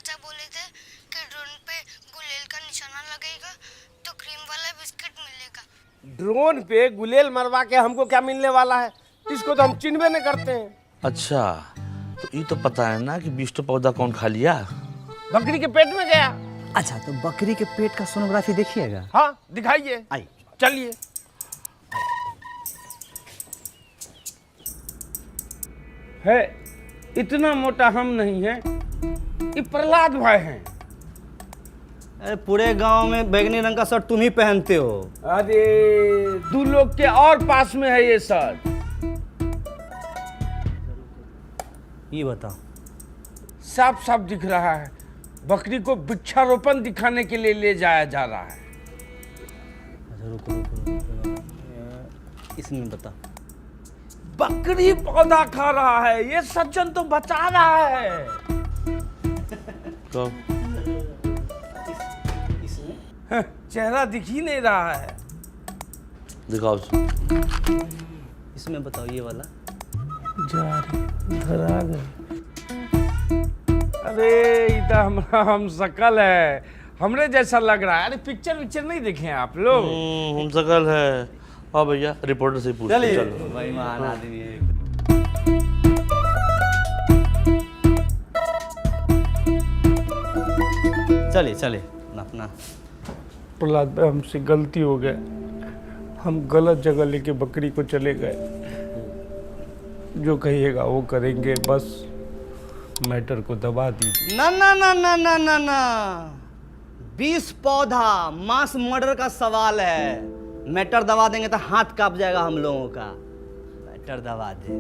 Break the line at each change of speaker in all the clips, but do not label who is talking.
चाचा बोले थे कि ड्रोन पे गुलेल का निशाना लगेगा तो क्रीम वाला बिस्किट मिलेगा।
ड्रोन पे गुलेल मरवा के हमको क्या मिलने वाला है? इसको तो हम चिन्हबे नहीं करते हैं।
अच्छा, तो ये तो पता है ना कि 20 पौधा कौन खा लिया?
बकरी के पेट में गया।
अच्छा, तो बकरी के पेट का सोनोग्राफी देखिएगा।
हाँ दिखाइए।
आई
चलिए। है इतना मोटा हम नहीं है, ये प्रहलाद भाई हैं।
अरे पूरे गांव में बैगनी रंग का शर्ट तुम ही पहनते हो।
अरे 2 लोग के और पास में है ये शर्ट।
ये बताओ।
साफ साफ दिख रहा है बकरी को वृक्षारोपण दिखाने के लिए ले जाया जा रहा है।
अच्छा रुको। इसमें बता।
बकरी पौधा खा रहा है, ये सज्जन तो बचा रहा है।
तो
हाँ, चेहरा दिख ही नहीं रहा है।
दिखाओ।
इसमें बताओ ये वाला।
जा रही धरा गए। अरे इधर हमारा हम शकल है, हमरे जैसा लग रहा है। अरे पिक्चर नहीं देखे हैं आप लोग?
हम शकल है। हाँ भैया, रिपोर्टर से पूछ
चलिए भाई, महान आदमी है। चलिए अपना।
प्रहलाद भाई हमसे गलती हो गया, हम गलत जगह लेके बकरी को चले गए। जो कहिएगा वो करेंगे, बस मैटर को दबा दीजिए।
ना ना ना ना ना ना ना 20 पौधा मास मर्डर का सवाल है। मैटर दबा देंगे तो हाथ कांप जाएगा हम लोगों का। मैटर दबा दे।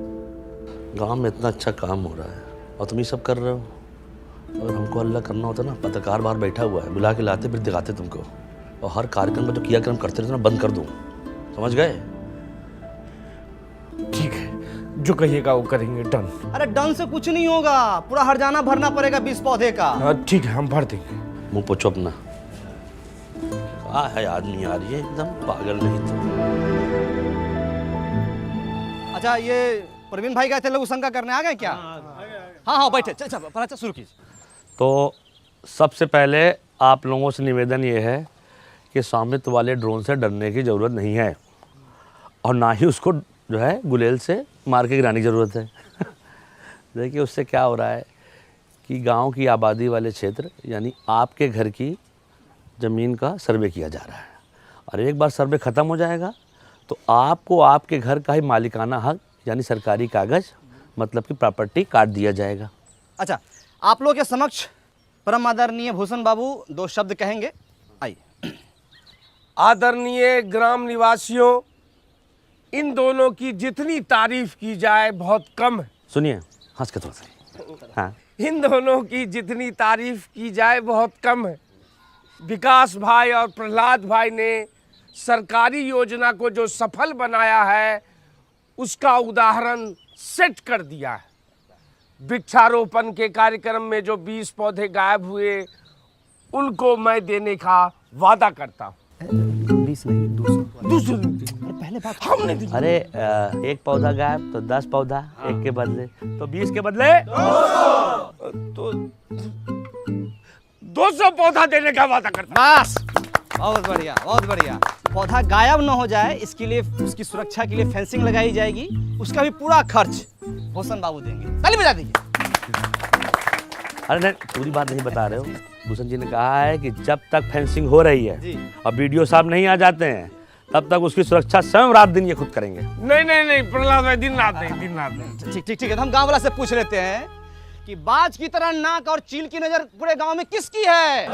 गांव में इतना अच्छा काम हो रहा है और तुम ये सब कर रहे हो। अगर हमको अल्लाह करना होता ना, पत्रकार बाहर बैठा हुआ है, बुला के लाते फिर दिखाते तुमको। और हर कार्यक्रम में जो क्रियाक्रम करते रहते ना, बंद कर दूं। समझ गए?
ठीक है, जो कहिएगा वो करेंगे। डन।
अरे डन से कुछ नहीं होगा, पूरा हर्जाना भरना पड़ेगा 20 पौधे का।
हाँ ठीक है, हम भर देंगे।
मुंह पोछो अपना। है आदमी यार, ये एकदम पागल नहीं तो।
अच्छा, ये प्रवीण भाई गए थे लोग शंका करने, आ गए क्या? हाँ बैठे। चल अच्छा शुरू कीजिए।
तो सबसे पहले आप लोगों से निवेदन ये है कि स्वामित्व वाले ड्रोन से डरने की ज़रूरत नहीं है, और ना ही उसको जो है गुलेल से मार के गिराने की ज़रूरत है। देखिए उससे क्या हो रहा है कि गांव की आबादी वाले क्षेत्र यानी आपके घर की ज़मीन का सर्वे किया जा रहा है, और एक बार सर्वे ख़त्म हो जाएगा तो आपको आपके घर का ही मालिकाना हक यानी सरकारी कागज़ मतलब कि प्रॉपर्टी काट दिया जाएगा।
अच्छा, आप लोग के समक्ष परम आदरणीय भूषण बाबू 2 शब्द कहेंगे। आइए।
आदरणीय ग्राम निवासियों, इन दोनों की जितनी तारीफ की जाए बहुत कम है।
सुनिए, हंस के थोड़ा सा। हाँ,
इन दोनों की जितनी तारीफ की जाए बहुत कम है। विकास भाई और प्रहलाद भाई ने सरकारी योजना को जो सफल बनाया है उसका उदाहरण सेट कर दिया है। वृक्षारोपण के कार्यक्रम में जो 20 पौधे गायब हुए उनको मैं देने का वादा करता हूँ।
20 नहीं, 200।
पहले बात हमने दी।
अरे एक पौधा गायब तो 10 पौधा। एक के बदले तो 20 के बदले
तो 200 पौधा देने का वादा करता हूँ।
बस, बहुत बढ़िया बहुत बढ़िया। पौधा गायब न हो जाए इसके लिए, उसकी सुरक्षा के लिए फेंसिंग लगाई जाएगी। उसका भी पूरा खर्च भूषण बाबू देंगे। ताली बजा दीजिए।
अरे नहीं, पूरी बात नहीं बता रहे हो। भूषण जी ने कहा है कि जब तक फेंसिंग हो रही है और वीडियो साहब नहीं आ जाते हैं तब तक उसकी सुरक्षा स्वयं रात दिन ये खुद करेंगे।
नहीं प्रहलाद भाई, दिन रात नहीं।
ठीक है, तो हम गांव वाला से पूछ लेते हैं कि बाज की तरह नाक और चील की नजर पूरे गांव में किसकी है?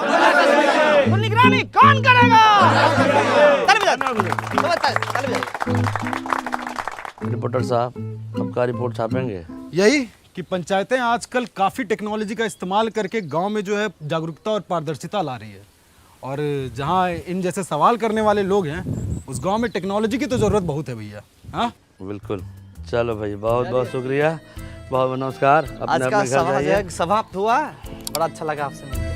तो निगरानी कौन करेगा?
रिपोर्टर साहब, कब का रिपोर्ट छापेंगे?
यही कि पंचायतें आजकल काफ़ी टेक्नोलॉजी का इस्तेमाल करके गांव में जो है जागरूकता और पारदर्शिता ला रही है, और जहां इन जैसे सवाल करने वाले लोग हैं उस गांव में टेक्नोलॉजी की तो ज़रूरत बहुत है भैया। हाँ
बिल्कुल। चलो भाई, बहुत बहुत शुक्रिया, बहुत नमस्कार।
आज का सभा समाप्त हुआ। बड़ा अच्छा लगा आपसे मिलकर।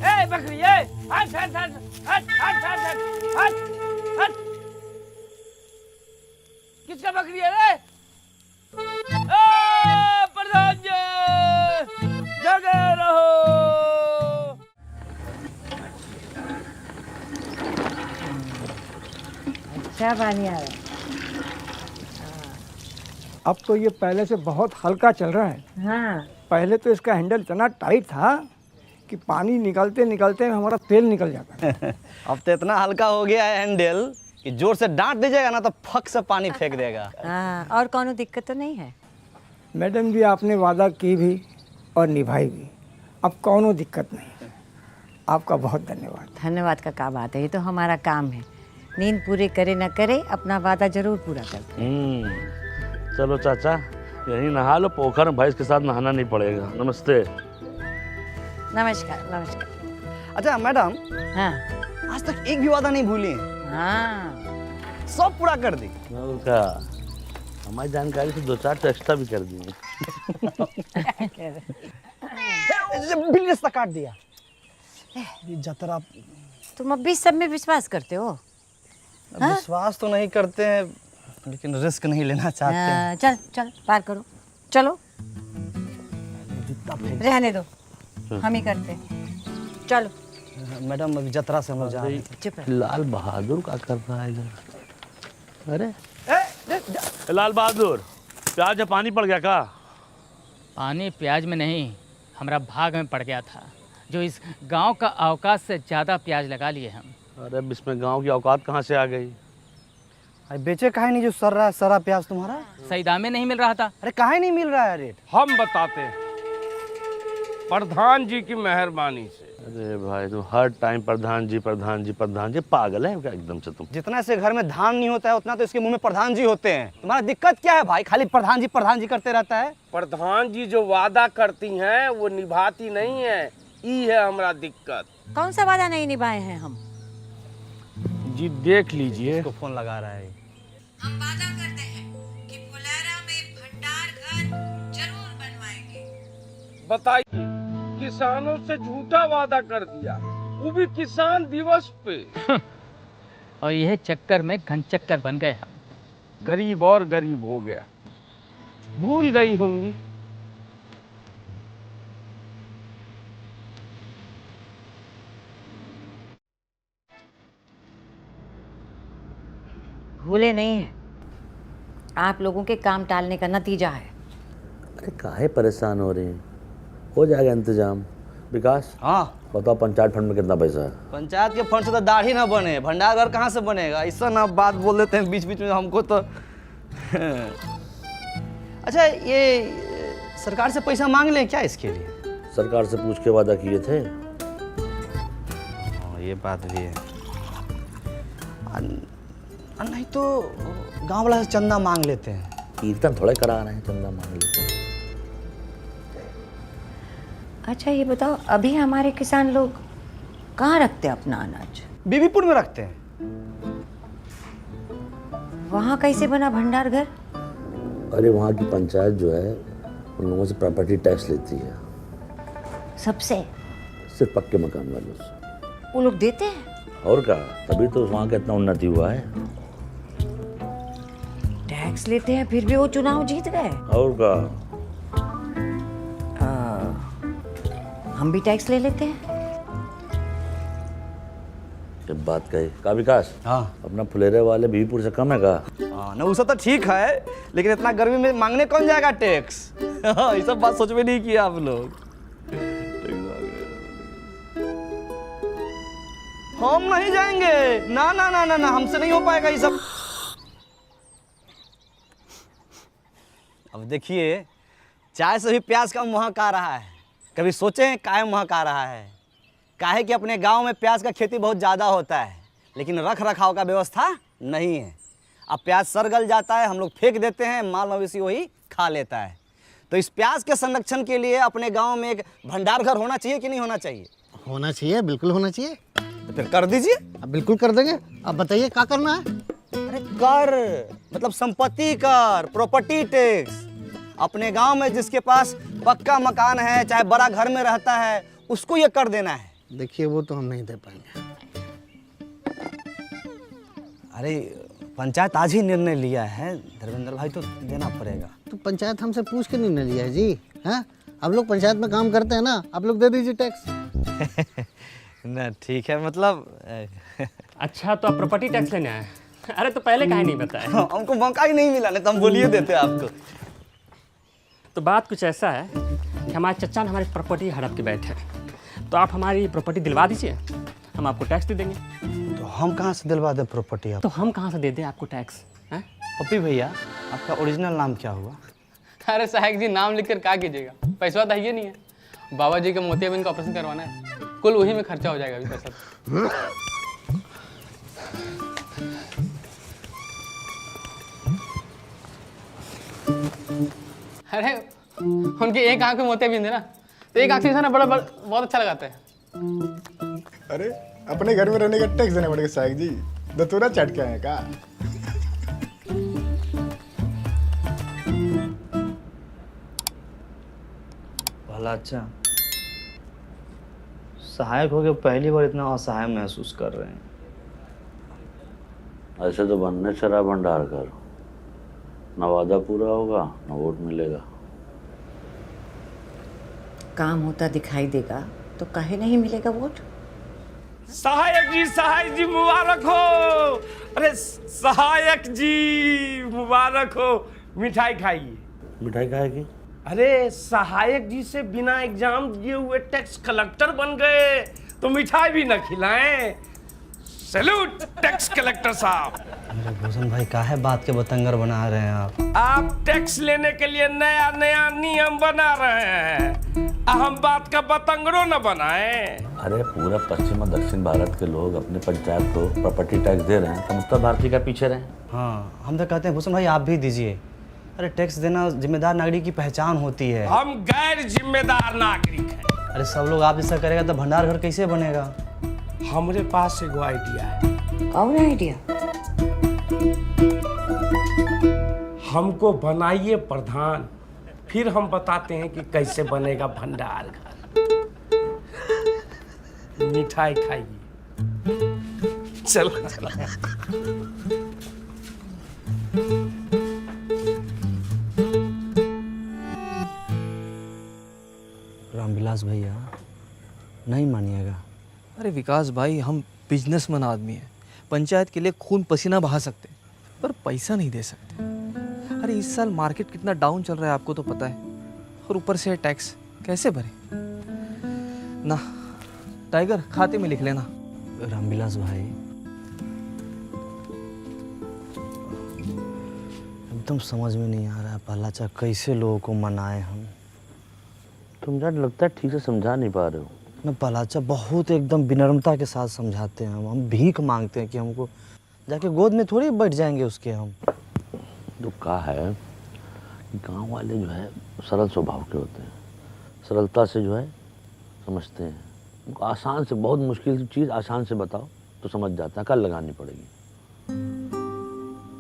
ए बकरी ए हट हट हट हट हट हट हट हट हट किसका बकरी है रे? ए प्रधान जी जगे रहो।
अच्छा पानी आ रहा है।
अब तो ये पहले से बहुत हल्का चल रहा है।
हाँ
पहले तो इसका हैंडल इतना टाइट था कि पानी निकलते निकलते हमारा तेल निकल जाता है।
अब तो इतना हल्का हो गया है हैंडल कि जोर से डांट दीजिएगा ना तो फक से पानी फेंक देगा।
हाँ, और कौनो दिक्कत तो नहीं है?
मैडम जी आपने वादा की भी और निभाई भी, अब कौनो दिक्कत नहीं है। आपका बहुत धन्यवाद।
धन्यवाद का क्या बात है, ये तो हमारा काम है। नींद पूरी करे न करे अपना वादा जरूर पूरा करते हैं।
चलो चाचा यहीं नहा लो, पोखर में भैंस के साथ नहाना नहीं पड़ेगा। नमस्ते।
नमस्कार नमस्कार।
अच्छा मैडम,
हाँ
आज तक एक भी वादा नहीं भूली हैं।
हाँ
सब पूरा कर दी।
और क्या, हमारी जानकारी से 2-4 तो एक्स्ट्रा भी कर दिए।
बिल रास्ता काट दिया। ये जतरा
तुम अब भी सब में विश्वास करते हो?
विश्वास तो नहीं करते हैं लेकिन रिस्क नहीं लेना चाहते हैं।
हाँ, चल चल पार करो, चलो रहने दो, हम ही करते हैं। चलो
मैडम अभी जतरा से हम लोग जा रहे हैं।
चुप रह।
लाल बहादुर क्या कर रहा है इधर? अरे लाल बहादुर, प्याज में पानी पड़ गया का?
पानी प्याज में नहीं, हमारा भाग में पड़ गया था, जो इस गांव का औकात से ज़्यादा प्याज लगा लिए हम।
अरे अब इसमें गांव की औकात कहाँ से आ गई?
अरे बेचे काहे नहीं जो सर रहा है सारा प्याज तुम्हारा?
सही दाम में नहीं मिल रहा था।
अरे काहे नहीं मिल रहा है रेट?
हम बताते हैं प्रधान जी की मेहरबानी से।
अरे भाई तुम हर टाइम प्रधान जी प्रधान जी प्रधान जी, पागल है क्या एकदम से तुम?
जितना से घर में धान नहीं होता है उतना तो इसके मुंह में प्रधान जी होते हैं। तुम्हारा दिक्कत क्या है भाई? खाली प्रधान जी करते रहता है।
प्रधान जी जो वादा करती हैं वो निभाती नहीं है, ई है हमारा दिक्कत।
कौन सा वादा नहीं निभाए हैं हम?
जी देख लीजिए,
इसको फोन लगा रहा है।
हम वादा करते हैं कि फुलेरा में भंडार घर जरूर बनवाएंगे।
बताइए किसानों से झूठा वादा कर दिया, वो भी किसान दिवस पे।
और यह चक्कर में घन चक्कर बन गए हम।
गरीब और गरीब हो गया, भूल गई होंगी।
भूले नहीं है, आप लोगों के काम टालने का नतीजा है।
अरे काहे परेशान हो रही हैं? हो जाएगा इंतजाम। विकास
हाँ,
बताओ पंचायत फंड में कितना पैसा है?
पंचायत के फंड से तो दाढ़ी ना बने, भंडार घर कहाँ से बनेगा? ऐसा ना बात बोल देते हैं बीच बीच में हमको तो। अच्छा ये सरकार से पैसा मांग लें क्या इसके लिए?
सरकार से पूछ के वादा किए थे।
ये बात भी है। नहीं तो गांव वाला से चंदा मांग लेते हैं।
कीर्तन थोड़े करा रहे हैं, चंदा मांग लेते हैं।
अच्छा ये बताओ, अभी हमारे किसान लोग कहाँ रखते हैं अपना अनाज?
बीबीपुर में रखते हैं।
वहाँ कैसे बना भंडार घर?
अरे वहाँ की पंचायत जो है उन लोगों से प्रॉपर्टी टैक्स लेती है,
सबसे?
सिर्फ पक्के मकान वालों से।
वो लोग देते हैं?
और क्या, तभी तो वहाँ का इतना उन्नति हुआ है।
टैक्स लेते हैं फिर भी वो चुनाव जीत गए।
और क्या,
हम भी टैक्स ले लेते हैं।
जब बात कही का विकास,
हाँ
अपना फुलेरे वाले बीबीपुर से कम है का?
हाँ ना, उससे तो ठीक है लेकिन इतना गर्मी में मांगने कौन जाएगा टैक्स? ये सब बात सोच में नहीं किया आप लोग। हम नहीं जाएंगे, ना ना ना ना ना, हमसे नहीं हो पाएगा ये सब। अब देखिए, चाय से भी प्याज का महक आ रहा है। कभी सोचे काहे महक आ रहा है? काहे कि अपने गांव में प्याज का खेती बहुत ज़्यादा होता है लेकिन रख रखाव का व्यवस्था नहीं है। अब प्याज सड़ गल जाता है, हम लोग फेंक देते हैं, माल मवेशी वही खा लेता है। तो इस प्याज के संरक्षण के लिए अपने गांव में एक भंडार घर होना चाहिए कि नहीं होना चाहिए?
होना चाहिए, बिल्कुल होना चाहिए।
तो फिर कर दीजिए।
अब बिल्कुल कर देंगे। अब बताइए क्या करना है?
अरे कर मतलब संपत्ति कर, प्रॉपर्टी टैक्स। अपने गांव में जिसके पास पक्का मकान है, चाहे बड़ा घर में रहता है, उसको ये कर देना है।
देखिए वो तो हम नहीं दे पाएंगे।
अरे पंचायत आज ही निर्णय लिया है धर्मेंद्र भाई, तो देना पड़ेगा।
तो पंचायत हमसे पूछ के नहीं लिया है जी। हाँ, आप लोग पंचायत में काम करते हैं ना, आप लोग दे दीजिए टैक्स।
ना ठीक है, मतलब
अच्छा तो आप प्रॉपर्टी टैक्स लेने आए? अरे तो पहले काहे नहीं बताया?
हमको मौका ही नहीं मिला, नहीं तो हम बोलिए देते आपको।
तो बात कुछ ऐसा है कि हमारे चचा ने हमारी प्रॉपर्टी हड़प के बैठे हैं, तो आप हमारी प्रॉपर्टी दिलवा दीजिए, हम आपको टैक्स दे देंगे।
तो हम कहाँ से दिलवा दें प्रॉपर्टी आप?
तो हम कहाँ से दे दें आपको टैक्स? हैं?
पप्पी भैया, आपका ओरिजिनल नाम क्या हुआ?
अरे साहब जी, नाम लिख कर क्या कीजिएगा, पैसा तो है नहीं है। बाबा जी का मोतियाबिंद का ऑपरेशन करवाना है, कुल वही में खर्चा हो जाएगा अभी पैसा। अरे उनके एक आंख में मोतियाबिंद है ना, तो एक आंख से ना बड़ा बहुत अच्छा लगाता है।
अरे अपने घर में रहने का टैक्स देना पड़ेगा साहब जी, दतूरा चट के आए का।
भला अच्छा, सहायक हो गए, पहली बार इतना असहाय महसूस कर रहे हैं।
ऐसे तो बनने शराब भंडार कर, न वादा पूरा होगा न वोट मिलेगा।
काम होता दिखाई देगा तो काहे नहीं मिलेगा वोट?
सहायक जी मुबारक हो। अरे सहायक जी मुबारक हो, मिठाई खाइए।
मिठाई खाएगी?
अरे सहायक जी से बिना एग्जाम दिए हुए टैक्स कलेक्टर बन गए तो मिठाई भी न खिलाएं। सैल्यूट टैक्स कलेक्टर साहब।
अरे भूषण भाई, काहे बात के बतंगर बना रहे हैं
आप टैक्स लेने के लिए नया नया नियम बना रहे हैं, हम बात का बतंगड़ो न बनाएं।
अरे पूरा पश्चिम और दक्षिण भारत के लोग अपने पंचायत को प्रॉपर्टी टैक्स दे रहे हैं, तो उत्तर भारतीय का पीछे रहे।
हाँ, हम तो कहते हैं भूषण भाई आप भी दीजिए। अरे टैक्स देना जिम्मेदार नागरिक की पहचान होती है।
हम गैर जिम्मेदार नागरिक हैं।
अरे सब लोग आप जैसा करेगा तो भंडार घर कैसे बनेगा?
हमारे पास एगो आइडिया है।
कौन आइडिया?
हमको बनाइए प्रधान, फिर हम बताते हैं कि कैसे बनेगा भंडार घर। मिठाई खाइए। चलो
रामविलास भैया, नहीं मानिएगा।
अरे विकास भाई, हम बिजनेसमैन आदमी हैं, पंचायत के लिए खून पसीना बहा सकते पर पैसा नहीं दे सकते। अरे इस साल मार्केट कितना डाउन चल रहा है आपको तो पता है, और ऊपर से टैक्स कैसे भरे ना। टाइगर, खाते में लिख लेना।
रामविलास भाई, एकदम समझ में नहीं आ रहा है पहलाचा कैसे लोगों को मनाए हम।
तुम यार लगता है ठीक से समझा नहीं पा रहे हो।
न पहलाचा, बहुत एकदम विनम्रता के साथ समझाते हैं हम भीख मांगते हैं कि हमको जाके गोद में थोड़ी बैठ जाएंगे उसके हम।
तो कहा है कि गाँव वाले जो है सरल स्वभाव के होते हैं, सरलता से जो है समझते हैं। उनको आसान से, बहुत मुश्किल चीज़ आसान से बताओ तो समझ जाता है, कल लगानी पड़ेगी।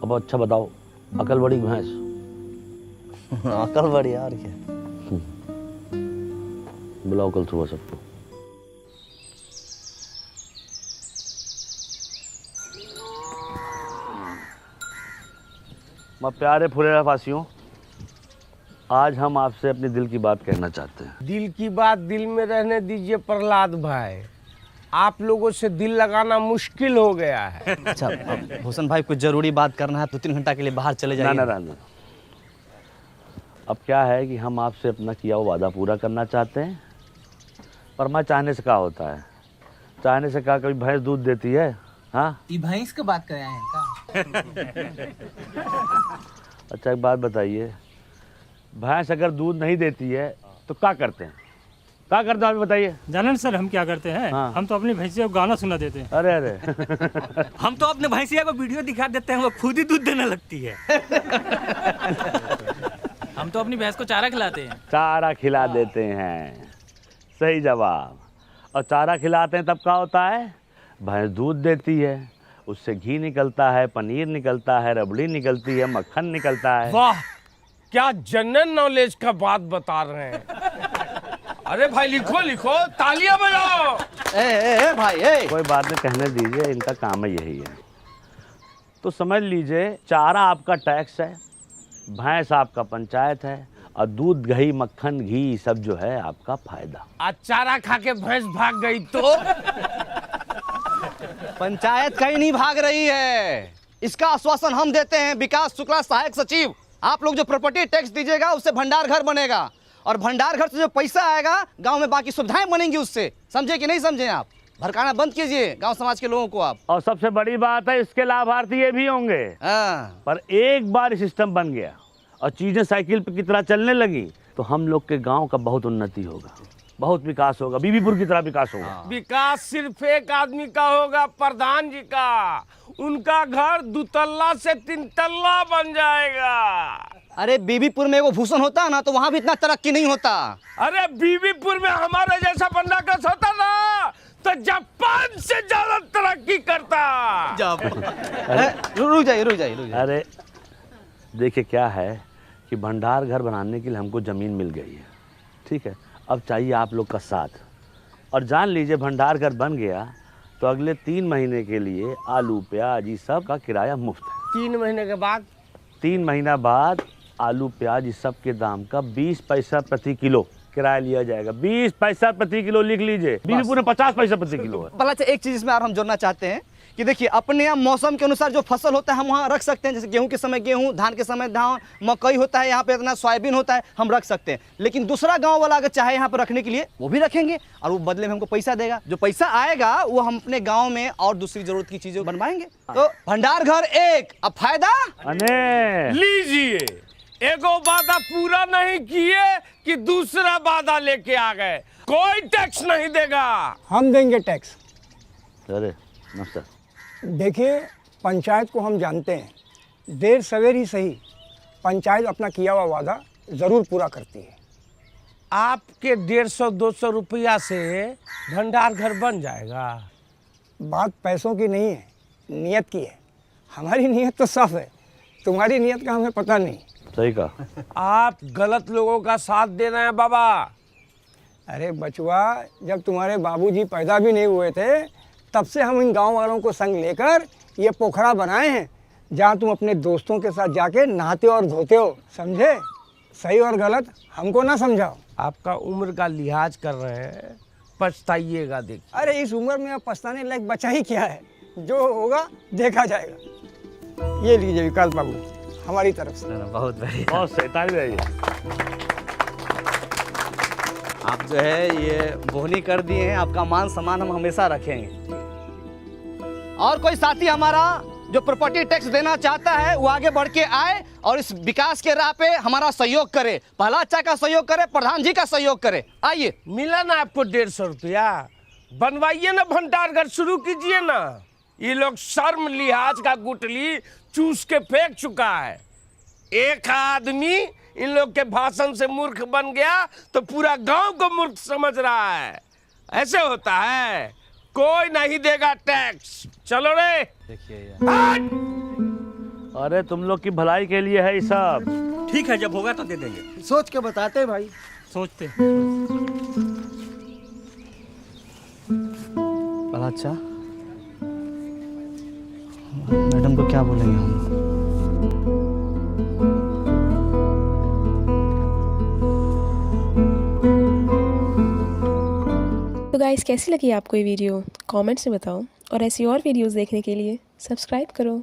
अब अच्छा बताओ, अकल बड़ी भैंस।
अकल बड़ी यार क्या?
बुलाओ कल सुबह सबको। मैं प्यारे फुरेरा वासियों, आज हम आपसे अपने दिल की बात कहना चाहते हैं।
दिल की बात दिल में रहने दीजिए प्रहलाद भाई, आप लोगों से दिल लगाना मुश्किल हो गया है।
अच्छा भूषण भाई, कुछ जरूरी बात करना है तो 3 घंटा के लिए बाहर चले जाइए।
ना। अब क्या है कि हम आपसे अपना किया हुआ वादा पूरा करना चाहते हैं, पर मैं चाहने से क्या होता है, चाहने से क्या कभी भैंस दूध देती है? हाँ,
ये भैंस की बात कर रहे हैं का?
अच्छा एक बात बताइए, भैंस अगर दूध नहीं देती है तो क्या करते हैं? क्या करते हैं आप बताइए।
जानन सर, हम क्या करते हैं?
हाँ।
हम तो अपनी भैंसिया को गाना सुना देते हैं।
अरे
हम तो अपने भैंसिया को वीडियो दिखा देते हैं, वो खुद ही दूध देने लगती है। हम तो अपनी भैंस को चारा खिलाते हैं।
चारा खिला देते हैं, सही जवाब। और चारा खिलाते हैं तब क्या होता है? भैंस दूध देती है, उससे घी निकलता है, पनीर निकलता है, रबड़ी निकलती है, मक्खन निकलता है।
वाह, क्या जनरल नॉलेज का बात बता रहे हैं। अरे भाई लिखो लिखो, तालियां बजाओ।
ए भाई ए।
कोई बात नहीं, कहने दीजिए, इनका काम है यही है। तो समझ लीजिए, चारा आपका टैक्स है, भैंस आपका पंचायत है, और दूध दही मक्खन घी सब जो है आपका फायदा।
आज चारा खा के भैंस भाग गई तो
पंचायत कहीं नहीं भाग रही है, इसका आश्वासन हम देते हैं। विकास शुक्ला, सहायक सचिव, आप लोग जो प्रॉपर्टी टैक्स दीजिएगा उससे भंडार घर बनेगा, और भंडार घर से जो पैसा आएगा गांव में बाकी सुविधाएं बनेंगी उससे। समझे कि नहीं समझे? आप भड़काना बंद कीजिए गांव समाज के लोगों को आप।
और सबसे बड़ी बात है, इसके लाभार्थी ये भी होंगे। पर एक बार सिस्टम बन गया और चीजें साइकिल की तरह चलने लगी तो हम लोग के गांव का बहुत उन्नति होगा, बहुत विकास होगा, बीबीपुर की तरह विकास होगा।
विकास सिर्फ एक आदमी का होगा, प्रधान जी का। उनका घर 2 तल्ला से 3 तल्ला बन जाएगा।
अरे बीबीपुर में वो भूषण होता ना तो वहाँ भी इतना तरक्की नहीं होता।
अरे बीबीपुर में हमारे जैसा बंदा कस होता ना तो जापान से ज्यादा तरक्की करता।
रुक जाइए।
अरे देखिए क्या है कि भंडार घर बनाने के लिए हमको ज़मीन मिल गई है, ठीक है। अब चाहिए आप लोग का साथ, और जान लीजिए भंडार घर बन गया तो अगले 3 महीने के लिए आलू प्याज ये सब का किराया मुफ्त है।
3 महीने के बाद?
3 महीना बाद आलू प्याज इस सब के दाम का 20 पैसा प्रति किलो किराया लिया जाएगा। 20 पैसा प्रति किलो लिख लीजिए। बीबीपुर में 50 पैसा प्रति किलो है।
भला एक चीज इसमें और हम जोड़ना चाहते हैं कि देखिए, अपने यहाँ मौसम के अनुसार जो फसल होता है हम वहाँ रख सकते हैं। जैसे गेहूं के समय गेहूं, धान के समय धान, मकई होता है, यहाँ पे इतना सोयाबीन होता है, हम रख सकते हैं। लेकिन दूसरा गांव वाला अगर चाहे यहाँ पर रखने के लिए वो भी रखेंगे, और वो बदले में हमको पैसा देगा। जो पैसा आएगा वो हम अपने गाँव में और दूसरी जरूरत की चीजें बनवाएंगे। तो भंडार घर एक, अब फायदा
लीजिए। एगो वादा पूरा नहीं किए कि दूसरा वादा लेके आ गए। कोई टैक्स नहीं देगा।
हम देंगे टैक्स।
अरे नमस्कार।
देखिए, पंचायत को हम जानते हैं, देर सवेर ही सही पंचायत अपना किया हुआ वादा ज़रूर पूरा करती है।
आपके 150-200 रुपया से भंडार घर बन जाएगा।
बात पैसों की नहीं है, नियत की है। हमारी नियत तो साफ है, तुम्हारी नियत का हमें पता नहीं।
सही कहा।
आप गलत लोगों का साथ दे रहे हैं बाबा।
अरे बचुआ, जब तुम्हारे बाबूजी पैदा भी नहीं हुए थे तब से हम इन गांव वालों को संग लेकर ये पोखरा बनाए हैं, जहां तुम अपने दोस्तों के साथ जाके नहाते और धोते हो। समझे? सही और गलत हमको ना समझाओ।
आपका उम्र का लिहाज कर रहे हैं, पछताइएगा। देख,
अरे इस उम्र में अब पछताने लायक बचा ही क्या है? जो होगा देखा जाएगा। ये लीजिए विकास बाबू, हमारी तरफ से।
बहुत बढ़िया,
बहुत सही, ताली बजाइए।
आप जो है ये बोहनी कर दिए हैं, आपका मान सम्मान हम हमेशा रखेंगे। और कोई साथी हमारा जो प्रॉपर्टी टैक्स देना चाहता है वो आगे बढ़ के आए और इस विकास के राह पे हमारा सहयोग करे। पहला अच्छा का सहयोग करे, प्रधान जी का सहयोग करे। आइए।
मिला ना आपको 150 रुपया? बनवाइए ना भंडार घर, शुरू कीजिए ना। ये लोग शर्म लिहाज का गुटली चूस के फेंक चुका है। एक आदमी इन लोग के भाषण से मूर्ख बन गया तो पूरा गांव को मूर्ख समझ रहा है। ऐसे होता है? कोई नहीं देगा टैक्स। चलो रे।
देखिए
अरे तुम लोग की भलाई के लिए है ये सब।
ठीक है, जब होगा तो दे देंगे।
सोच के बताते भाई।
सोचते
बड़ा अच्छा। मैडम को क्या बोलेंगे हम?
तो गाइस, कैसी लगी आपको ये वीडियो? कमेंट्स में बताओ, और ऐसी और वीडियोस देखने के लिए सब्सक्राइब करो।